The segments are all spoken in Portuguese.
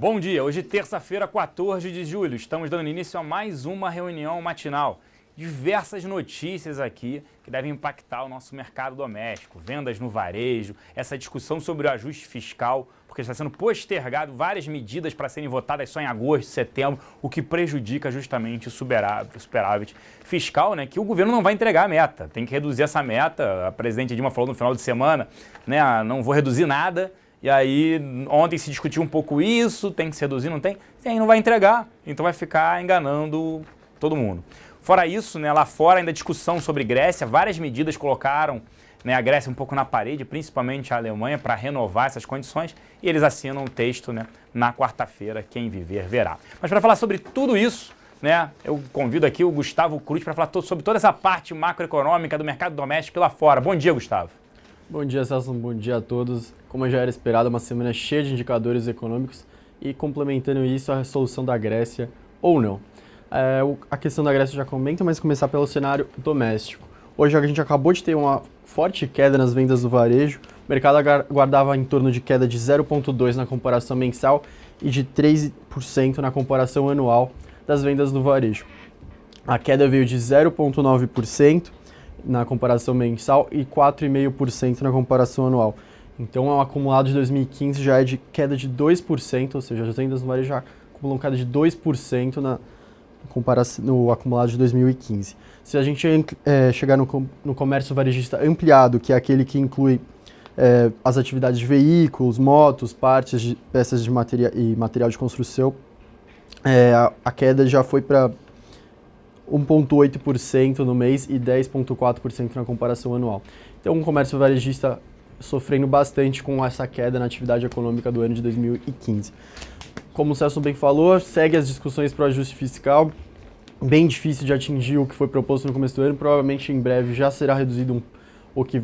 Bom dia, hoje terça-feira, 14 de julho, estamos dando início a mais uma reunião matinal. Diversas notícias aqui que devem impactar o nosso mercado doméstico, vendas no varejo, essa discussão sobre o ajuste fiscal, porque está sendo postergado várias medidas para serem votadas só em agosto, setembro, o que prejudica justamente o superávit fiscal, né, que o governo não vai entregar a meta, tem que reduzir essa meta. A presidente Dilma falou no final de semana, né, não vou reduzir nada. E aí, ontem se discutiu um pouco isso, tem que se reduzir, não tem? E aí não vai entregar, então vai ficar enganando todo mundo. Fora isso, né, lá fora ainda discussão sobre Grécia, várias medidas colocaram, né, a Grécia um pouco na parede, principalmente a Alemanha, para renovar essas condições, e eles assinam o texto, né, na quarta-feira, quem viver verá. Mas para falar sobre tudo isso, né, eu convido aqui o Gustavo Cruz para falar sobre toda essa parte macroeconômica do mercado doméstico lá fora. Bom dia, Gustavo. Bom dia, Celso. Bom dia a todos. Como já era esperado, uma semana cheia de indicadores econômicos e complementando isso, a resolução da Grécia ou não. A questão da Grécia eu já comento, mas começar pelo cenário doméstico. Hoje a gente acabou de ter uma forte queda nas vendas do varejo. O mercado aguardava em torno de queda de 0,2% na comparação mensal e de 3% na comparação anual das vendas do varejo. A queda veio de 0,9% na comparação mensal e 4,5% na comparação anual. Então, o acumulado de 2015 já é de queda de 2%, ou seja, as vendas no varejo já acumulam queda de 2% no acumulado de 2015. Se a gente chegar no comércio varejista ampliado, que é aquele que inclui as atividades de veículos, motos, partes, peças de material de construção, a queda já foi para 1,8% no mês e 10,4% na comparação anual. Então, o comércio varejista sofrendo bastante com essa queda na atividade econômica do ano de 2015. Como o Celso bem falou, segue as discussões para o ajuste fiscal, bem difícil de atingir o que foi proposto no começo do ano, provavelmente em breve já será reduzido o que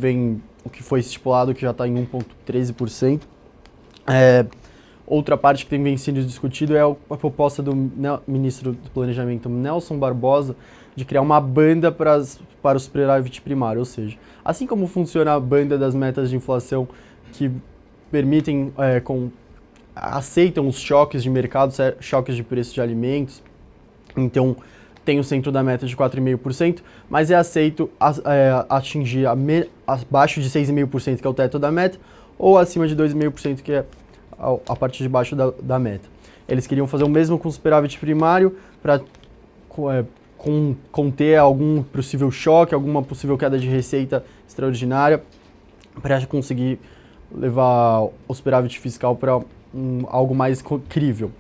foi estipulado, que já está em 1,13%. Outra parte que tem vem sendo discutido é a proposta do ministro do Planejamento, Nelson Barbosa, de criar uma banda para o superávit primário, ou seja, assim como funciona a banda das metas de inflação que permitem, aceitam os choques de mercado, choques de preço de alimentos, então tem o centro da meta de 4,5%, mas é aceito atingir abaixo de 6,5%, que é o teto da meta, ou acima de 2,5%, que é a parte de baixo da meta. Eles queriam fazer o mesmo com o superávit primário para conter algum possível choque, alguma possível queda de receita extraordinária, para conseguir levar o superávit fiscal para algo mais crível.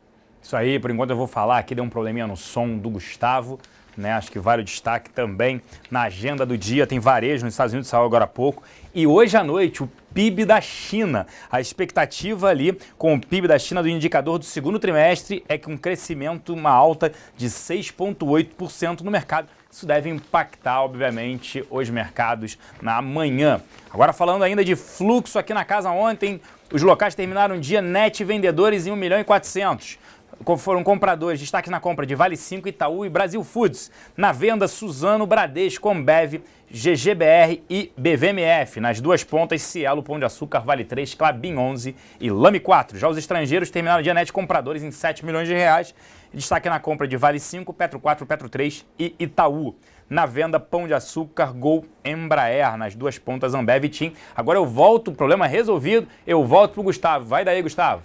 Isso aí, por enquanto eu vou falar aqui, deu um probleminha no som do Gustavo, né? Acho que vale o destaque também na agenda do dia, tem varejo nos Estados Unidos, saiu agora há pouco, e hoje à noite o PIB da China. A expectativa ali com o PIB da China do indicador do segundo trimestre é que um crescimento, uma alta de 6,8% no mercado. Isso deve impactar, obviamente, os mercados na manhã. Agora falando ainda de fluxo aqui na casa ontem, os locais terminaram o dia net vendedores em 1.400.000. Foram compradores, destaque na compra de Vale 5, Itaú e Brasil Foods. Na venda, Suzano, Bradesco, Ambev, GGBR e BVMF. Nas duas pontas, Cielo, Pão de Açúcar, Vale 3, Klabin 11 e Lame 4. Já os estrangeiros terminaram o dia net compradores em 7 milhões de reais. Destaque na compra de Vale 5, Petro 4, Petro 3 e Itaú. Na venda, Pão de Açúcar, Gol, Embraer. Nas duas pontas, Ambev e TIM. Agora eu volto, problema resolvido, eu volto pro Gustavo. Vai daí, Gustavo.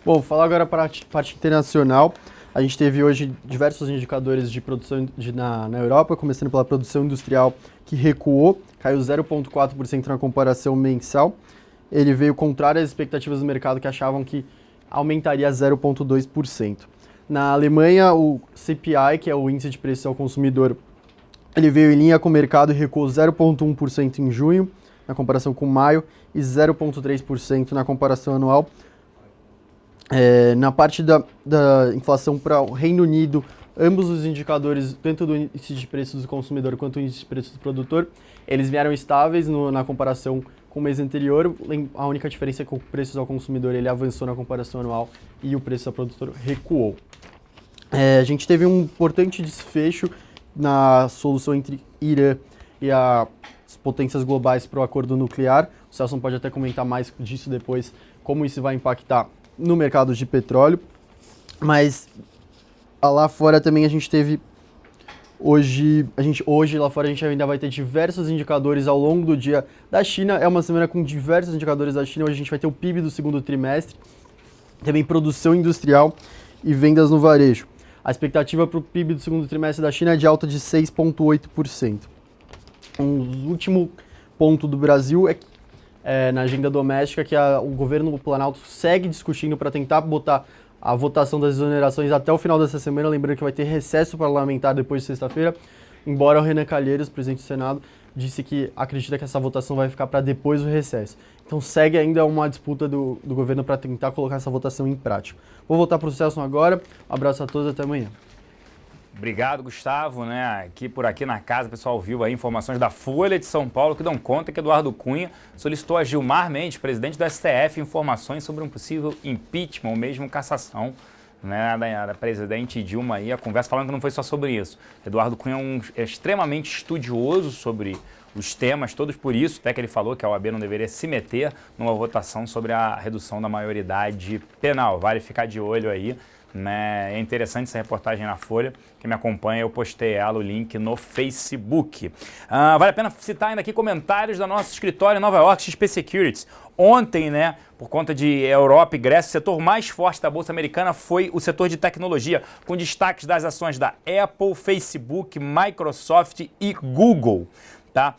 Bom, vou falar agora para a parte internacional. A gente teve hoje diversos indicadores de produção na Europa, começando pela produção industrial, que recuou, caiu 0,4% na comparação mensal. Ele veio contrário às expectativas do mercado, que achavam que aumentaria 0,2%. Na Alemanha, o CPI, que é o índice de preços ao consumidor, ele veio em linha com o mercado e recuou 0,1% em junho, na comparação com maio, e 0,3% na comparação anual. Na parte da inflação para o Reino Unido, ambos os indicadores, tanto do índice de preços do consumidor quanto do índice de preços do produtor, eles vieram estáveis na comparação com o mês anterior. A única diferença é que o preço ao consumidor ele avançou na comparação anual e o preço ao produtor recuou. A gente teve um importante desfecho na solução entre Irã e as potências globais para o acordo nuclear. O Celso pode até comentar mais disso depois, como isso vai impactar no mercado de petróleo, mas lá fora também a gente teve hoje lá fora a gente ainda vai ter diversos indicadores ao longo do dia da China. É uma semana com diversos indicadores da China. Hoje a gente vai ter o PIB do segundo trimestre, também produção industrial e vendas no varejo. A expectativa para o PIB do segundo trimestre da China é de alta de 6,8%. Um último ponto do Brasil na agenda doméstica que o governo Planalto segue discutindo para tentar botar a votação das exonerações até o final dessa semana, lembrando que vai ter recesso parlamentar depois de sexta-feira, embora o Renan Calheiros, presidente do Senado, disse que acredita que essa votação vai ficar para depois do recesso. Então segue ainda uma disputa do governo para tentar colocar essa votação em prática. Vou voltar para o Celso agora, um abraço a todos, até amanhã. Obrigado, Gustavo, né? Por aqui na casa, o pessoal viu aí informações da Folha de São Paulo que dão conta que Eduardo Cunha solicitou a Gilmar Mendes, presidente do STF, informações sobre um possível impeachment ou mesmo cassação, né, da presidente Dilma aí, a conversa falando que não foi só sobre isso. Eduardo Cunha é extremamente estudioso sobre os temas, todos por isso, até que ele falou que a OAB não deveria se meter numa votação sobre a redução da maioridade penal. Vale ficar de olho aí. Né? É interessante essa reportagem na Folha, quem me acompanha, eu postei ela, o link no Facebook. Vale a pena citar ainda aqui comentários do nosso escritório em Nova York, XP Securities. Ontem, né, por conta de Europa e Grécia, o setor mais forte da Bolsa Americana foi o setor de tecnologia, com destaques das ações da Apple, Facebook, Microsoft e Google. Tá?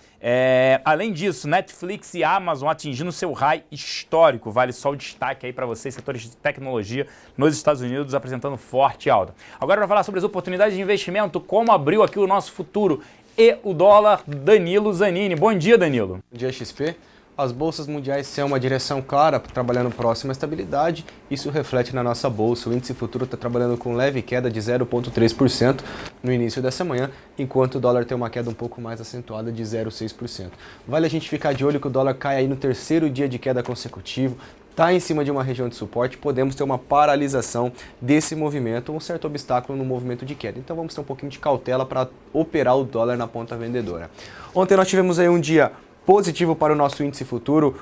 Além disso, Netflix e Amazon atingindo seu high histórico. Vale só o destaque aí para vocês, setores de tecnologia nos Estados Unidos apresentando forte alta. Agora para falar sobre as oportunidades de investimento, como abriu aqui o nosso futuro e o dólar, Danilo Zanini. Bom dia, Danilo. Bom dia, XP. As bolsas mundiais têm uma direção clara, trabalhando próxima à estabilidade. Isso reflete na nossa bolsa. O índice futuro está trabalhando com leve queda de 0,3% no início dessa manhã, enquanto o dólar tem uma queda um pouco mais acentuada de 0,6%. Vale a gente ficar de olho que o dólar cai aí no terceiro dia de queda consecutivo. Está em cima de uma região de suporte, podemos ter uma paralisação desse movimento, um certo obstáculo no movimento de queda. Então vamos ter um pouquinho de cautela para operar o dólar na ponta vendedora. Ontem nós tivemos aí um dia positivo para o nosso índice futuro,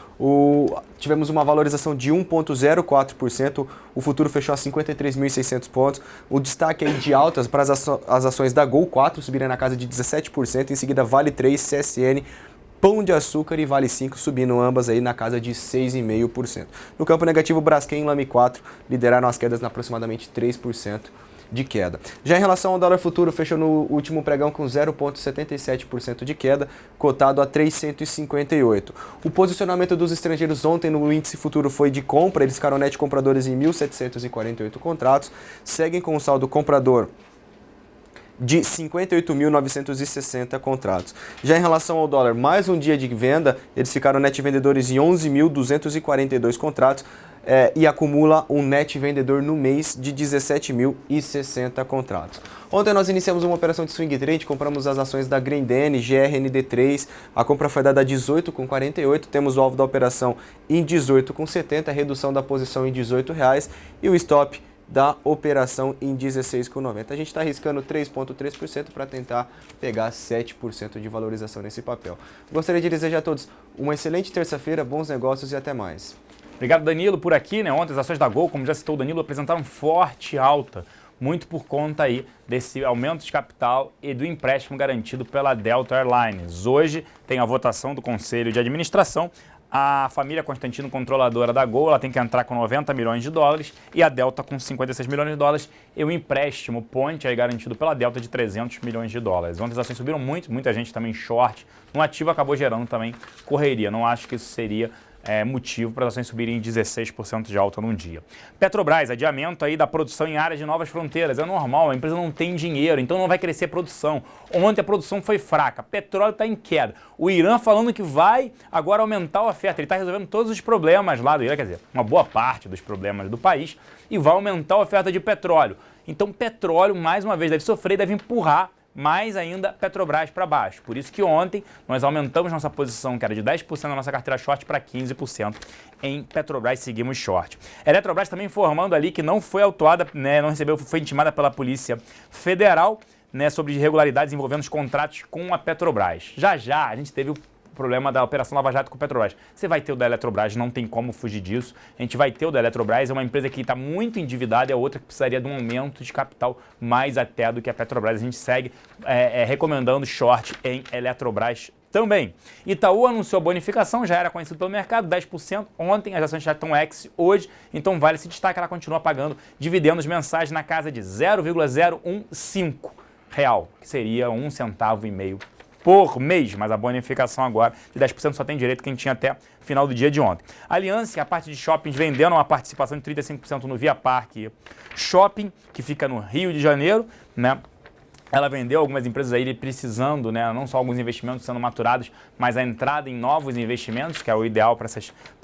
tivemos uma valorização de 1,04%, o futuro fechou a 53.600 pontos, o destaque aí de altas para as ações da Gol 4 subirem na casa de 17%, em seguida Vale 3, CSN, Pão de Açúcar e Vale 5 subindo ambas aí na casa de 6,5%. No campo negativo, Braskem e Lame 4 lideraram as quedas na aproximadamente 3%. De queda. Já em relação ao dólar futuro, fechou no último pregão com 0,77% de queda, cotado a 3,158. O posicionamento dos estrangeiros ontem no índice futuro foi de compra, eles ficaram net compradores em 1.748 contratos, seguem com o saldo comprador de 58.960 contratos. Já em relação ao dólar, mais um dia de venda, eles ficaram net vendedores em 11.242 contratos, e acumula um net vendedor no mês de 17.060 contratos. Ontem nós iniciamos uma operação de swing trade, compramos as ações da Grendene, GRND3, a compra foi dada a 18,48, temos o alvo da operação em 18,70, redução da posição em R$18 e o stop da operação em 16,90. A gente está arriscando 3,3% para tentar pegar 7% de valorização nesse papel. Gostaria de desejar a todos uma excelente terça-feira, bons negócios e até mais. Obrigado, Danilo, por aqui, né? Ontem as ações da Gol, como já citou o Danilo, apresentaram forte alta, muito por conta aí desse aumento de capital e do empréstimo garantido pela Delta Airlines. Hoje tem a votação do Conselho de Administração. A família Constantino, controladora da Gol, ela tem que entrar com 90 milhões de dólares e a Delta com 56 milhões de dólares e o empréstimo ponte aí garantido pela Delta de 300 milhões de dólares. Ontem as ações subiram muito, muita gente também short. No ativo acabou gerando também correria. Não acho que isso seria motivo para as ações subirem 16% de alta num dia. Petrobras, adiamento aí da produção em áreas de novas fronteiras. É normal, a empresa não tem dinheiro, então não vai crescer a produção. Ontem a produção foi fraca, petróleo está em queda. O Irã falando que vai agora aumentar a oferta. Ele está resolvendo todos os problemas lá do Irã, quer dizer, uma boa parte dos problemas do país, e vai aumentar a oferta de petróleo. Então petróleo, mais uma vez, deve sofrer, deve empurrar mais ainda Petrobras para baixo. Por isso que ontem nós aumentamos nossa posição, que era de 10% da nossa carteira short, para 15% em Petrobras, seguimos short. A Eletrobras também informando ali que não foi autuada, né, não recebeu, foi intimada pela Polícia Federal, né, sobre irregularidades envolvendo os contratos com a Petrobras. Já a gente teve problema da Operação Lava Jato com o Petrobras. Você vai ter o da Eletrobras, não tem como fugir disso. A gente vai ter o da Eletrobras, é uma empresa que está muito endividada, é outra que precisaria de um aumento de capital mais até do que a Petrobras. A gente segue recomendando short em Eletrobras também. Itaú anunciou bonificação, já era conhecido pelo mercado, 10%. Ontem as ações já estão ex hoje, então vale esse destaque, ela continua pagando dividendos mensais na casa de 0,015 real, que seria 1,5 centavo por mês, mas a bonificação agora de 10% só tem direito quem tinha até final do dia de ontem. Aliança, que é a parte de shoppings, vendendo uma participação de 35% no Via Parque Shopping, que fica no Rio de Janeiro, né? Ela vendeu algumas empresas aí precisando, né, não só alguns investimentos sendo maturados, mas a entrada em novos investimentos, que é o ideal para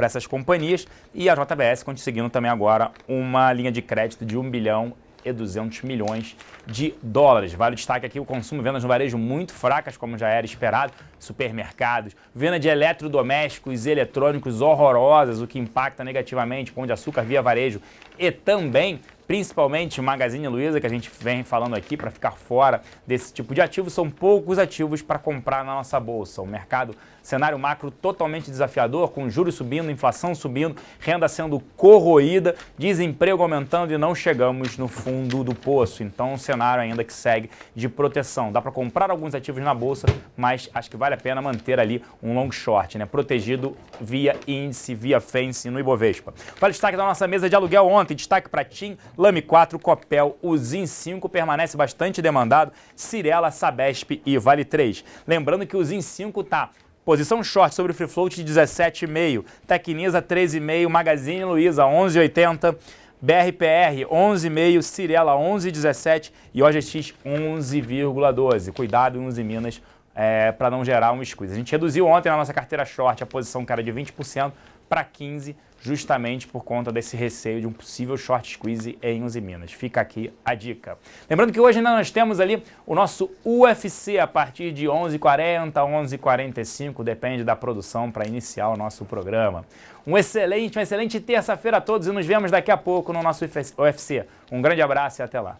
essas companhias. E a JBS conseguindo também agora uma linha de crédito de 1 bilhão e 200 milhões de dólares. Vale o destaque aqui o consumo, vendas no varejo muito fracas, como já era esperado, supermercados, venda de eletrodomésticos e eletrônicos horrorosas, o que impacta negativamente Pão de Açúcar via varejo e também principalmente Magazine Luiza, que a gente vem falando aqui para ficar fora desse tipo de ativo, são poucos ativos para comprar na nossa bolsa. O mercado, cenário macro totalmente desafiador, com juros subindo, inflação subindo, renda sendo corroída, desemprego aumentando e não chegamos no fundo do poço. Então, um cenário ainda que segue de proteção. Dá para comprar alguns ativos na bolsa, mas acho que vale a pena manter ali um long short, né? Protegido via índice, via fence no Ibovespa. Vale destaque da nossa mesa de aluguel ontem, destaque para TIM, Lame 4, Copel, o ZIN 5 permanece bastante demandado, Cirela, Sabesp e Vale 3. Lembrando que o ZIN 5 tá posição short sobre o free float de 17,5, Tecnisa 13,5, Magazine Luiza 11,80, BRPR 11,5, Cirela 11,17 e OGX 11,12. Cuidado em Uzi Minas para não gerar um squeeze. A gente reduziu ontem na nossa carteira short a posição que era de 20% para 15%, justamente por conta desse receio de um possível short squeeze em Uzi Minas. Fica aqui a dica. Lembrando que hoje ainda nós temos ali o nosso UFC a partir de 11h40, 11h45, depende da produção para iniciar o nosso programa. Uma excelente terça-feira a todos e nos vemos daqui a pouco no nosso UFC. Um grande abraço e até lá.